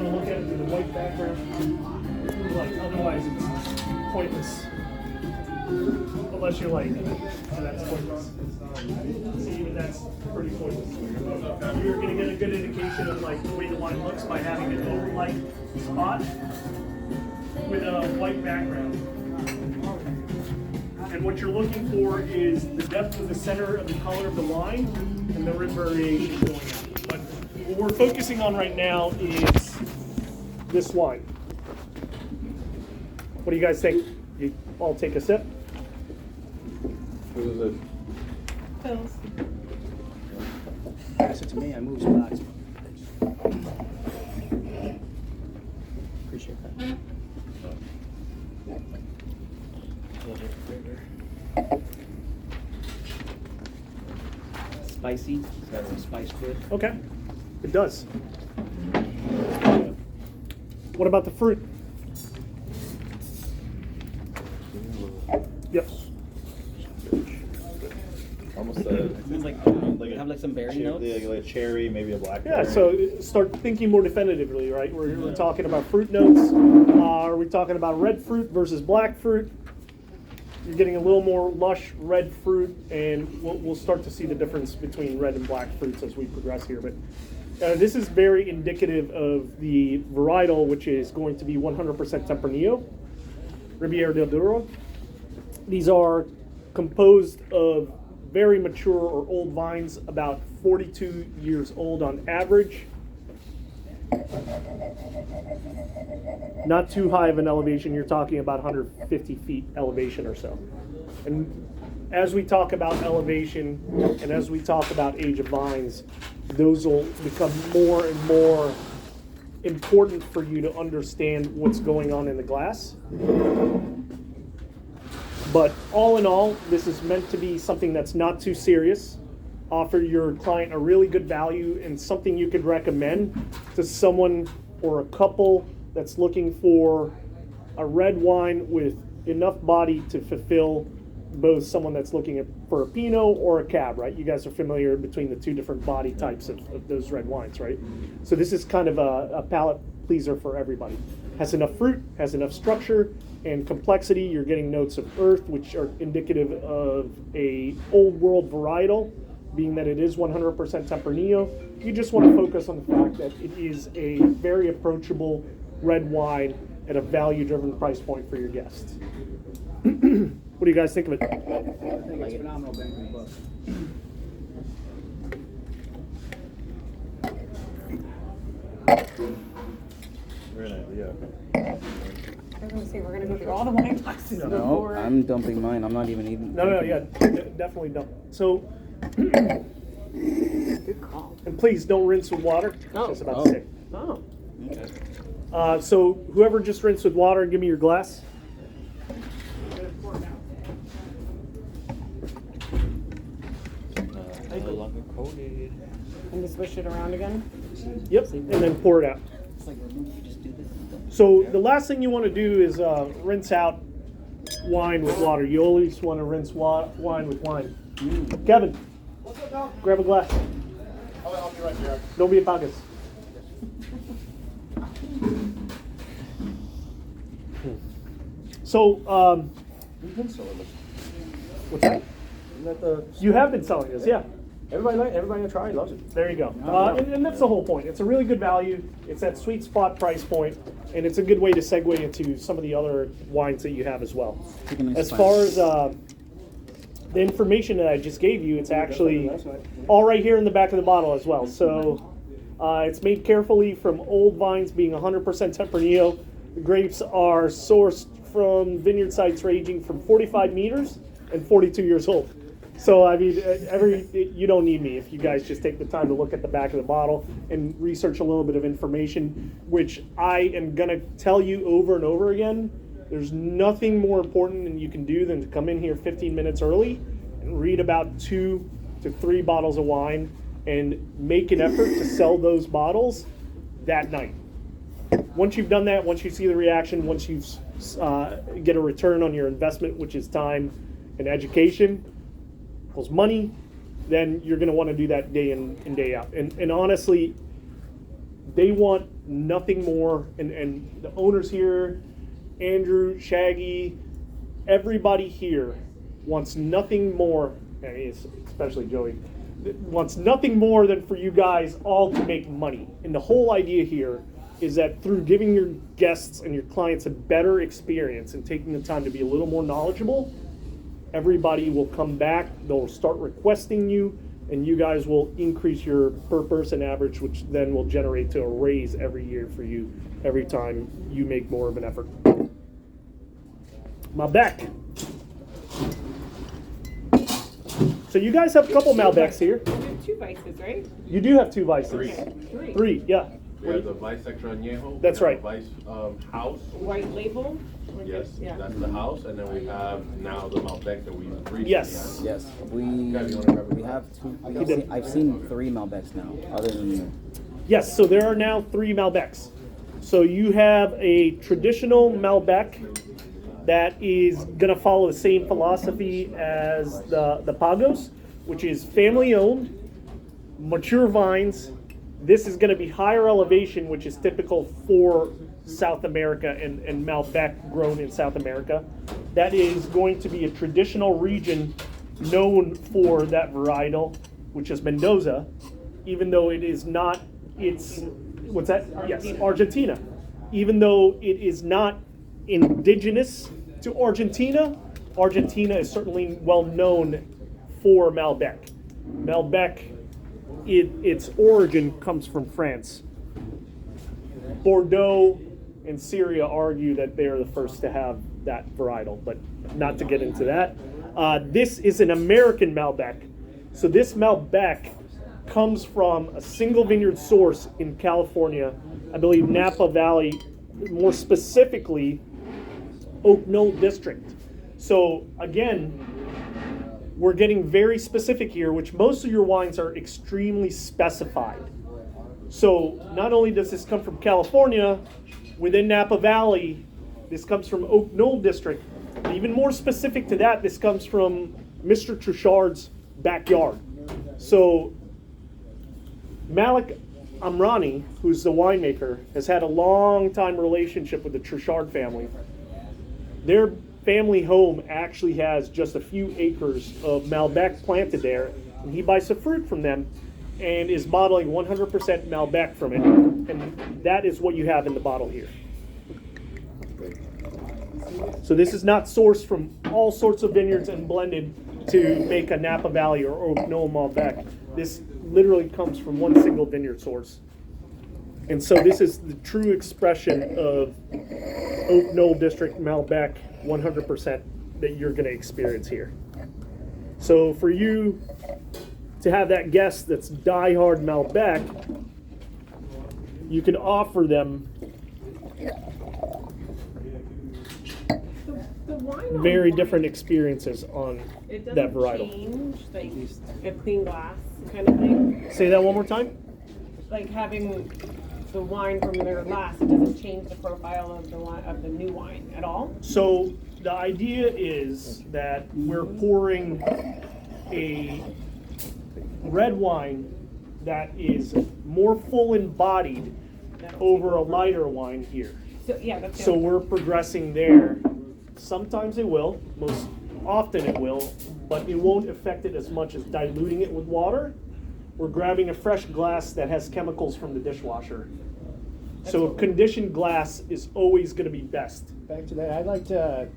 want to look at it with a white background. Like, otherwise it's pointless. Unless you're like, oh, that's pointless. See, even that's pretty pointless. You're going to get a good indication of like the way the wine looks by having an overlight spot with a white background. And what you're looking for is the depth of the center of the color of the wine and the rim variation going out. But what we're focusing on right now is this wine. What do you guys think? You all take a sip. What is it? Pills. Pass it to me, I move spots. Appreciate that. Spicy, it's got some spice to it. Okay, it does. What about the fruit? Yep. Almost It seems like like have like some berry notes. like a cherry, maybe a blackberry. Yeah, so start thinking more definitively, right? We're talking about fruit notes. Are we talking about red fruit versus black fruit? You're getting a little more lush red fruit, and we'll start to see the difference between red and black fruits as we progress here. But this is very indicative of the varietal, which is going to be 100% Tempranillo, Riviera del Douro. These are composed of very mature or old vines, about 42 years old on average. Not too high of an elevation, you're talking about 150 feet elevation or so. And as we talk about elevation and as we talk about age of vines, those will become more and more important for you to understand what's going on in the glass. But all in all, this is meant to be something that's not too serious. Offer your client a really good value and something you could recommend to someone or a couple that's looking for a red wine with enough body to fulfill both someone that's looking for a Pinot or a Cab, right? You guys are familiar between the two different body types of those red wines, right? So this is kind of a palate pleaser for everybody. Has enough fruit, has enough structure and complexity. You're getting notes of earth, which are indicative of a old world varietal, being that it is 100% Tempranillo. You just want to focus on the fact that it is a very approachable red wine at a value-driven price point for your guests. What do you guys think of it? I think it's phenomenal bang for the buck. Very nice, yeah. I was gonna say, we're gonna go through all the wine glasses No, before. I'm dumping mine. I'm not even eating. No, yeah, definitely don't. So, Good call. and please don't rinse with water. Oh. Just about to say. Oh. Okay. So whoever just rinsed with water, give me your glass. No longer coated. And just swish it around again. Yep, and then pour it out. It's like just do this. So the last thing you want to do is rinse out wine with water. You always want to rinse wine with wine. Kevin, grab a glass. I'll be right here. Don't be a pagas. So, We've been selling this. what's that? Isn't that the? You have been selling this, yeah. Everybody that tried loves it. There you go. And that's the whole point. It's a really good value. It's that sweet spot price point, and it's a good way to segue into some of the other wines that you have as well. As far as the information that I just gave you, it's actually all right here in the back of the bottle as well. So it's made carefully from old vines, being 100% Tempranillo. The grapes are sourced from vineyard sites ranging from 45 meters and 42 years old. So, I mean, you don't need me if you guys just take the time to look at the back of the bottle and research a little bit of information, which I am going to tell you over and over again. There's nothing more important than you can do than to come in here 15 minutes early and read about 2 to 3 bottles of wine and make an effort to sell those bottles that night. Once you've done that, once you see the reaction, once you get a return on your investment, which is time and education, equals money, then you're going to want to do that day in and day out. And honestly, they want nothing more. And the owners here, Andrew, Shaggy, everybody here wants nothing more, and especially Joey, wants nothing more than for you guys all to make money. And the whole idea here is that through giving your guests and your clients a better experience and taking the time to be a little more knowledgeable, everybody will come back, they'll start requesting you, and you guys will increase your per person average, which then will generate to a raise every year for you every time you make more of an effort. Malbec. So you guys have a couple Malbecs here. We have 2 vices, right? You do have 2 vices. Three. 3, yeah. We have the Vice Extra Añejo. That's we right. have Vice House. White label? Yes, Yeah. that's the house, and then we have now the Malbec that we recently Yes. had. Yes, we have two. I've seen 3 Malbecs now, other than you. Yes, so there are now 3 Malbecs. So you have a traditional Malbec that is going to follow the same philosophy as the Pagos, which is family owned, mature vines. This is going to be higher elevation, which is typical for South America and Malbec grown in South America. That is going to be a traditional region known for that varietal, which is Mendoza, even though it is not, what's that? Yes, Argentina. Even though it is not indigenous to Argentina, Argentina is certainly well known for Malbec. Malbec, its origin comes from France. Bordeaux and Syria argue that they are the first to have that varietal, but not to get into that. This is an American Malbec. So this Malbec comes from a single vineyard source in California, I believe Napa Valley, more specifically Oak Knoll District. So again, we're getting very specific here, which most of your wines are extremely specified. So not only does this come from California, within Napa Valley, this comes from Oak Knoll District. But even more specific to that, this comes from Mr. Truchard's backyard. So Malik Amrani, who's the winemaker, has had a long time relationship with the Truchard family. Their family home actually has just a few acres of Malbec planted there, and he buys the fruit from them and is bottling 100% Malbec from it, and that is what you have in the bottle here. So this is not sourced from all sorts of vineyards and blended to make a Napa Valley or Oak Knoll Malbec. This literally comes from one single vineyard source. And so this is the true expression of Oak Knoll District Malbec 100% that you're going to experience here. So for you to have that guest that's diehard Malbec, you can offer them The wine on very wine, different experiences on it that doesn't varietal. change, like a clean glass kind of thing. Say that one more time. Like having the wine from their glass, it doesn't change the profile of the wine, of the new wine at all. So the idea is that we're pouring a red wine that is more full and bodied over a lighter wine here. So yeah, that's So we're progressing there. Sometimes it will, most often it will, but it won't affect it as much as diluting it with water. We're grabbing a fresh glass that has chemicals from the dishwasher. So a conditioned glass is always going to be best. Back to that, I'd like to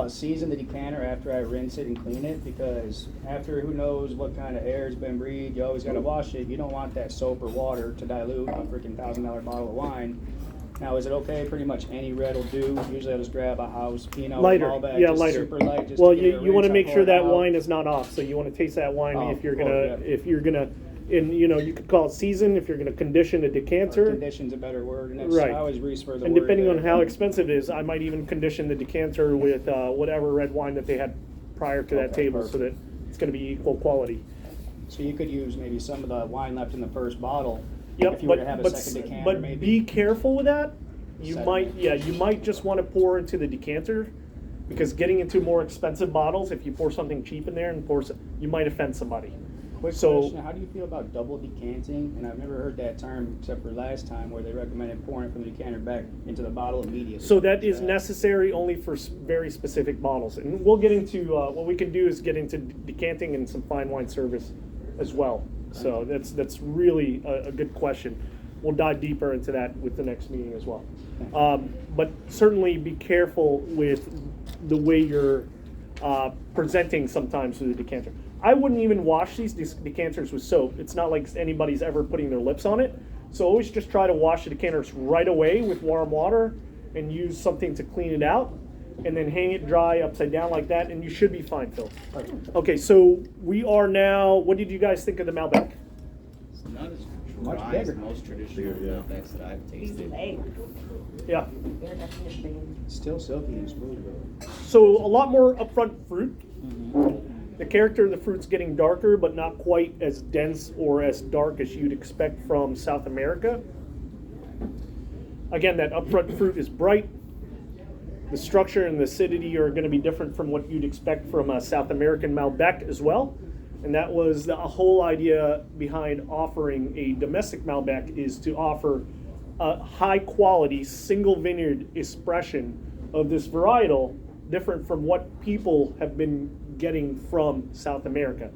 season the decanter after I rinse it and clean it, because after who knows what kind of air has been breathed, you always got to wash it. You don't want that soap or water to dilute a freaking $1,000 bottle of wine. Now, is it okay? Pretty much any red will do. Usually I just grab a house Pinot Lighter, Malbec, yeah, just lighter. super light. Just Well, to get it you want to rinsed, make I sure pour it that out. wine is not off. So you want to taste that wine Oh, if you're yeah. gonna, and you could call it season if you're gonna condition a decanter. Condition's a better word, and that's, Right. I always reach for the And word depending on there. how expensive it is, I might even condition the decanter with whatever red wine that they had prior to that Okay, table, so that it's going to be equal quality. So you could use maybe some of the wine left in the first bottle. Yep, if you were to have a second decanter, but maybe. be careful with that. You Second. might just want to pour into the decanter, because getting into more expensive bottles, if you pour something cheap in there and you might offend somebody. Quick So- question, how do you feel about double decanting? And I've never heard that term except for last time where they recommended pouring it from the decanter back into the bottle immediately. So that is necessary only for very specific bottles. And we'll get into, what we can do is get into decanting and some fine wine service as well. So that's really a good question. We'll dive deeper into that with the next meeting as well. But certainly be careful with the way you're presenting sometimes with the decanter. I wouldn't even wash these decanters with soap. It's not like anybody's ever putting their lips on it. So always just try to wash the decanters right away with warm water and use something to clean it out, and then hang it dry upside down like that, and you should be fine, Phil. Okay, so we are now, what did you guys think of the Malbec? It's not as Much dry as bigger. most traditional Malbecs that I've These tasted. legs, Yeah. they're definitely. Still silky and smooth though. So a lot more upfront fruit. The character of the fruit's getting darker, but not quite as dense or as dark as you'd expect from South America. Again, that upfront fruit is bright. The structure and the acidity are going to be different from what you'd expect from a South American Malbec as well. And that was the whole idea behind offering a domestic Malbec, is to offer a high quality single vineyard expression of this varietal, different from what people have been getting from South America.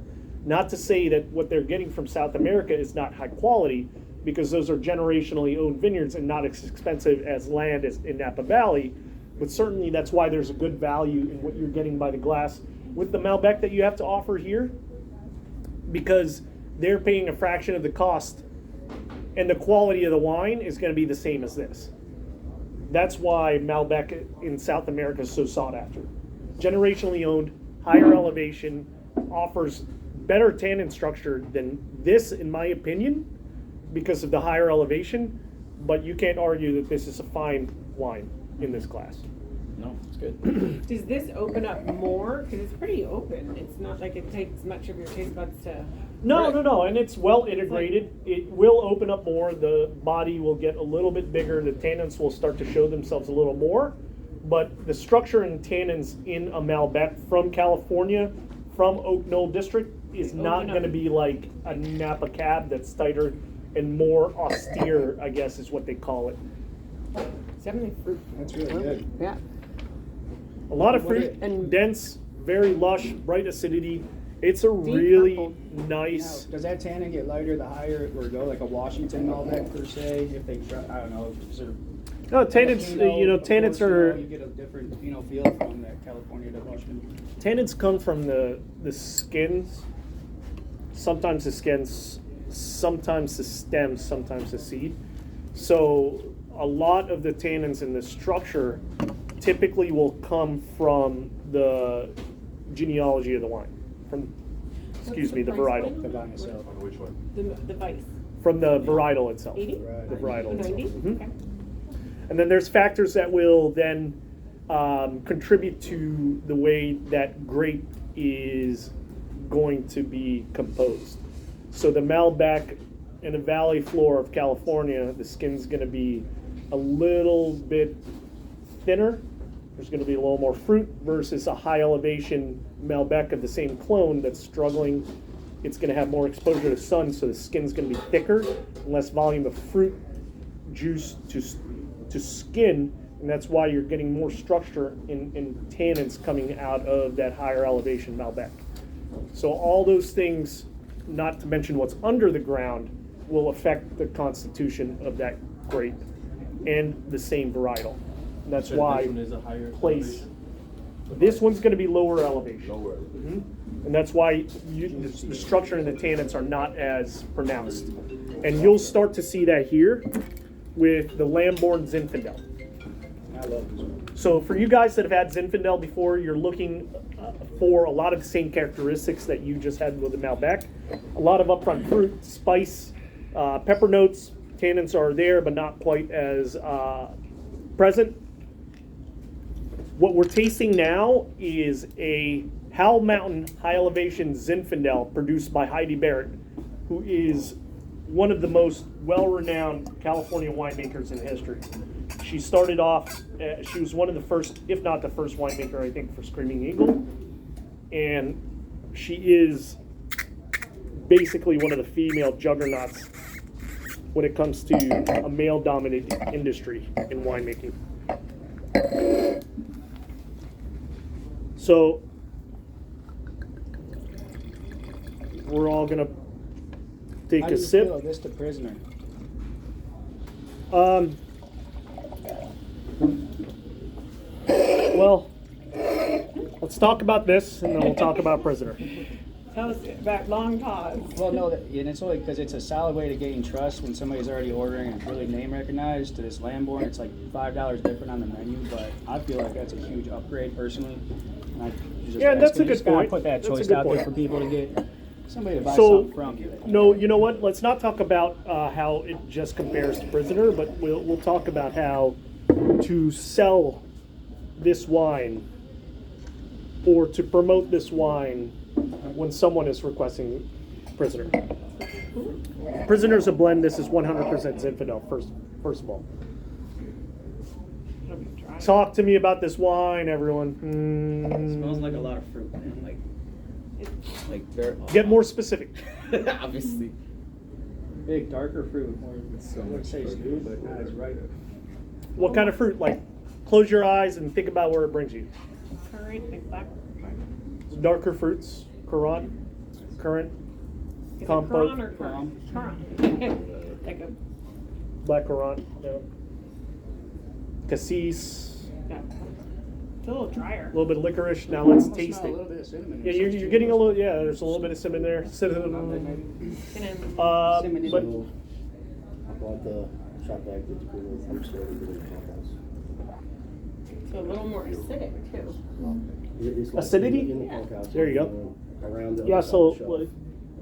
Not to say that what they're getting from South America is not high quality, because those are generationally owned vineyards and not as expensive as land as in Napa Valley, but certainly that's why there's a good value in what you're getting by the glass with the Malbec that you have to offer here, because they're paying a fraction of the cost and the quality of the wine is going to be the same as this. That's why Malbec in South America is so sought after. Generationally owned, higher elevation, offers better tannin structure than this, in my opinion, because of the higher elevation, but you can't argue that this is a fine wine in this class. No, it's good. Does this open up more? Because it's pretty open. It's not like it takes much of your taste buds to. No, and it's well integrated. It will open up more. The body will get a little bit bigger. The tannins will start to show themselves a little more. But the structure and tannins in a Malbec from California, from Oak Knoll District, is not going to be like a Napa Cab that's tighter and more austere, I guess is what they call it. It's definitely fruit. That's really good. Yeah. A lot of fruit, And- dense, very lush, bright acidity. It's a Deep really purple. nice. Now, does that tannin get lighter the higher it would go, like a Washington Malbec per se? If they try, I don't know, is there No, tannins. Pinot, Tannins of course, are. you get a different feel from that California to Washington. Tannins come from the skins. Sometimes the skins, sometimes the stems, sometimes the seed. So a lot of the tannins in the structure typically will come from the genealogy of the wine. From, excuse me, the varietal. The vine itself. On which one? The vice. From the varietal itself. 80? The varietal itself. 90? Mhm. Okay. And then there's factors that will then contribute to the way that grape is going to be composed. So the Malbec in the valley floor of California, the skin's going to be a little bit thinner. There's going to be a little more fruit versus a high elevation Malbec of the same clone that's struggling. It's going to have more exposure to sun, so the skin's going to be thicker, less volume of fruit juice to skin, and that's why you're getting more structure in tannins coming out of that higher elevation Malbec. So all those things, not to mention what's under the ground, will affect the constitution of that grape and the same varietal. And that's So why this one is a higher place. elevation? This one's going to be lower elevation. Lower elevation. And that's why the structure and the tannins are not as pronounced. And you'll start to see that here with the Lamborn Zinfandel. I love this one. So for you guys that have had Zinfandel before, you're looking for a lot of the same characteristics that you just had with the Malbec. A lot of upfront fruit, spice, pepper notes. Tannins are there, but not quite as present. What we're tasting now is a Howell Mountain high elevation Zinfandel produced by Heidi Barrett, who is one of the most well-renowned California winemakers in history. She started off, she was one of the first, if not the first winemaker, I think, for Screaming Eagle. And she is basically one of the female juggernauts when it comes to a male-dominated industry in winemaking. So we're all gonna take How a do you sip. feel this to Prisoner? Well, let's talk about this, and then we'll talk about Prisoner. Tell us that long pause. Well, no, and it's only because it's a solid way to gain trust when somebody's already ordering and really name recognized. To this Lamborn, it's like $5 different on the menu, but I feel like that's a huge upgrade personally. And I just Yeah, that's a good just gotta point. Put that That's a choice good out point. there for people to get somebody to buy So, something from you. no, you know what? Let's not talk about how it just compares to Prisoner, but we'll talk about how to sell this wine or to promote this wine when someone is requesting Prisoner. Prisoner's a blend. This is 100% Zinfandel. First of all, talk to me about this wine, everyone. Smells like a lot of fruit, man. Like very. Get more specific. Obviously. Big darker fruit, or I would say stew, but not as right. What kind of fruit? Like, close your eyes and think about where it brings you. Currant, like black. Darker fruits, currant, Is it compote, Currant or currant? Currant. Like a, black currant, yeah. Cassis, yeah. It's a little drier. a little bit of licorice. Now let's Almost taste smell a it. little bit of cinnamon. Yeah, you're getting a little. Yeah, there's a little bit of cinnamon there. Cinnamon. Cinnamon. Cinnamon. But I brought the shop bag that's cool. I'm still in the compost. So a little more acidic too. It's like Acidity? in the bunkhouse, There you go. Around the yeah, other side so of the shelf.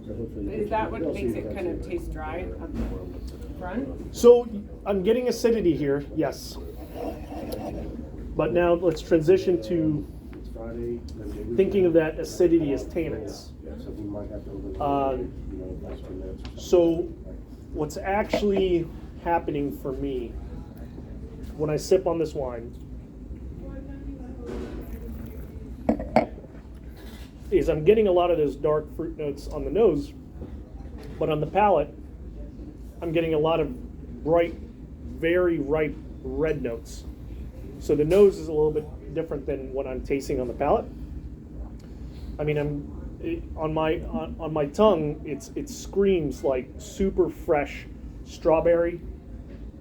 So hopefully Is that what they'll see makes the it kind of rest taste dry up the front? so I'm getting acidity here. Yes. But now let's transition to It's Friday. Thursday, thinking of that acidity as tannins. Yeah, so we might have to open it, Um, you know, last 10 minutes or something. So, what's actually happening for me when I sip on this wine is I'm getting a lot of those dark fruit notes on the nose, but on the palate, I'm getting a lot of bright, very ripe red notes. So the nose is a little bit different than what I'm tasting on the palate. I mean, on my tongue, it screams like super fresh strawberry,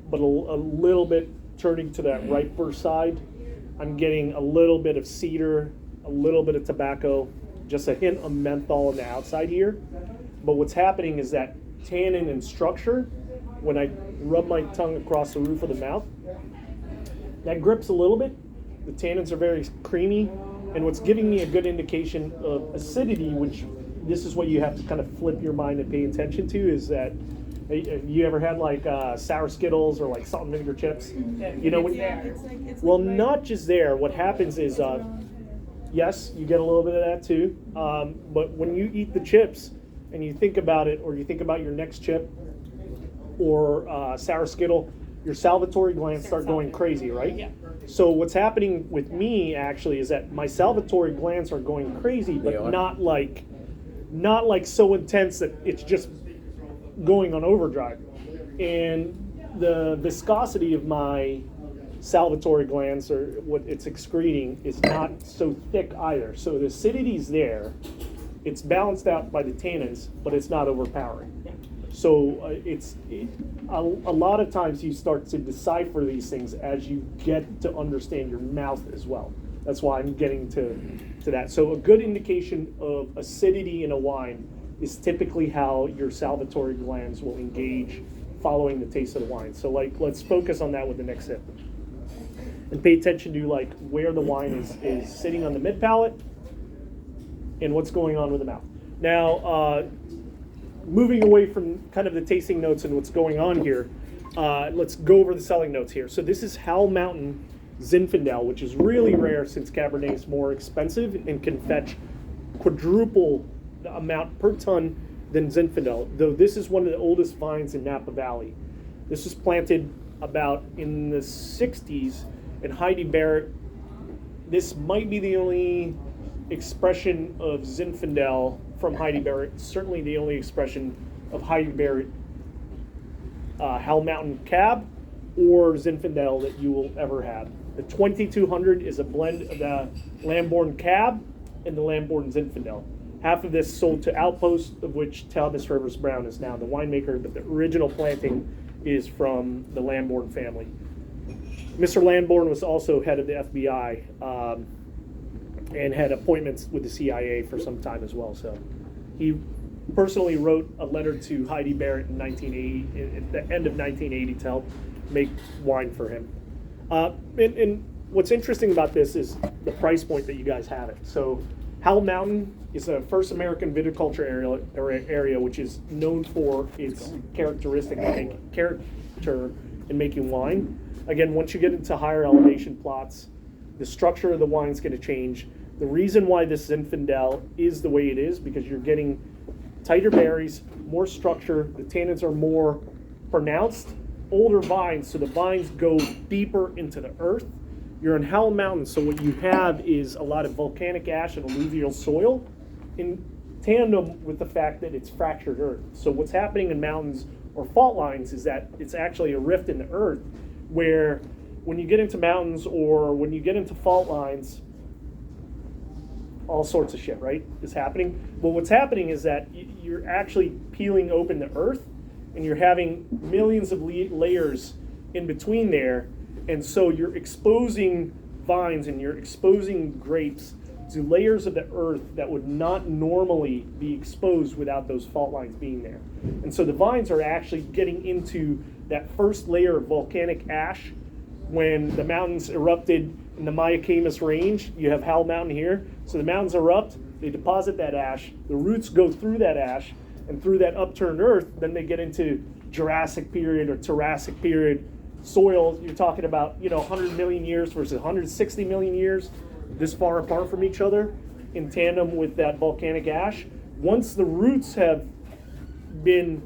but a little bit turning to that riper side. I'm getting a little bit of cedar, a little bit of tobacco, just a hint of menthol on the outside here. But what's happening is that tannin and structure, when I rub my tongue across the roof of the mouth, that grips a little bit. The tannins are very creamy, and what's giving me a good indication of acidity, which this is what you have to kind of flip your mind and pay attention to, is that you ever had like sour Skittles or like salt and vinegar chips? You know, when, well, not just there. What happens is, yes, you get a little bit of that too. But when you eat the chips and you think about it, or you think about your next chip or sour Skittle, your salivatory glands start going crazy, right? Yeah. So what's happening with me actually is that my salivatory glands are going crazy, but not like so intense that it's just going on overdrive. And the viscosity of my salivatory glands, or what it's excreting, is not so thick either. So the acidity's there. It's balanced out by the tannins, but it's not overpowering. So a lot of times you start to decipher these things as you get to understand your mouth as well. That's why I'm getting to that. So a good indication of acidity in a wine is typically how your salivatory glands will engage following the taste of the wine. So let's focus on that with the next sip. And pay attention to like where the wine is sitting on the mid palate and what's going on with the mouth. Now, moving away from kind of the tasting notes and what's going on here, let's go over the selling notes here. So this is Howell Mountain Zinfandel, which is really rare since Cabernet is more expensive and can fetch quadruple the amount per ton than Zinfandel, though this is one of the oldest vines in Napa Valley. This was planted about in the 60s, and Heidi Barrett, this might be the only expression of Zinfandel from Heidi Barrett, certainly the only expression of Heidi Barrett Howell Mountain Cab or Zinfandel that you will ever have. The 2200 is a blend of the Lamborn Cab and the Lamborn Zinfandel. Half of this sold to Outpost, of which Talbot Rivers Brown is now the winemaker, but the original planting is from the Lamborn family. Mr. Lamborn was also head of the FBI and had appointments with the CIA for some time as well. So he personally wrote a letter to Heidi Barrett in 1980, at the end of 1980, to help make wine for him. And what's interesting about this is the price point that you guys have it. So Howell Mountain is a first American viticulture area which is known for its character in making wine. Again, once you get into higher elevation plots, the structure of the wine is going to change. The reason why this Zinfandel is the way it is because you're getting tighter berries, more structure, the tannins are more pronounced, older vines, so the vines go deeper into the earth. You're in Howell Mountain, so what you have is a lot of volcanic ash and alluvial soil in tandem with the fact that it's fractured earth. So what's happening in mountains or fault lines is that it's actually a rift in the earth where when you get into mountains or when you get into fault lines, all sorts of shit, right, is happening. Well, what's happening is that you're actually peeling open the earth and you're having millions of layers in between there. And so you're exposing vines and you're exposing grapes to layers of the earth that would not normally be exposed without those fault lines being there. And so the vines are actually getting into that first layer of volcanic ash when the mountains erupted in the Mayacamas Range. You have Howell Mountain here. So the mountains erupt, they deposit that ash, the roots go through that ash, and through that upturned earth, then they get into Jurassic period or Jurassic period soil. You're talking about 100 million years versus 160 million years, this far apart from each other, in tandem with that volcanic ash. Once the roots have been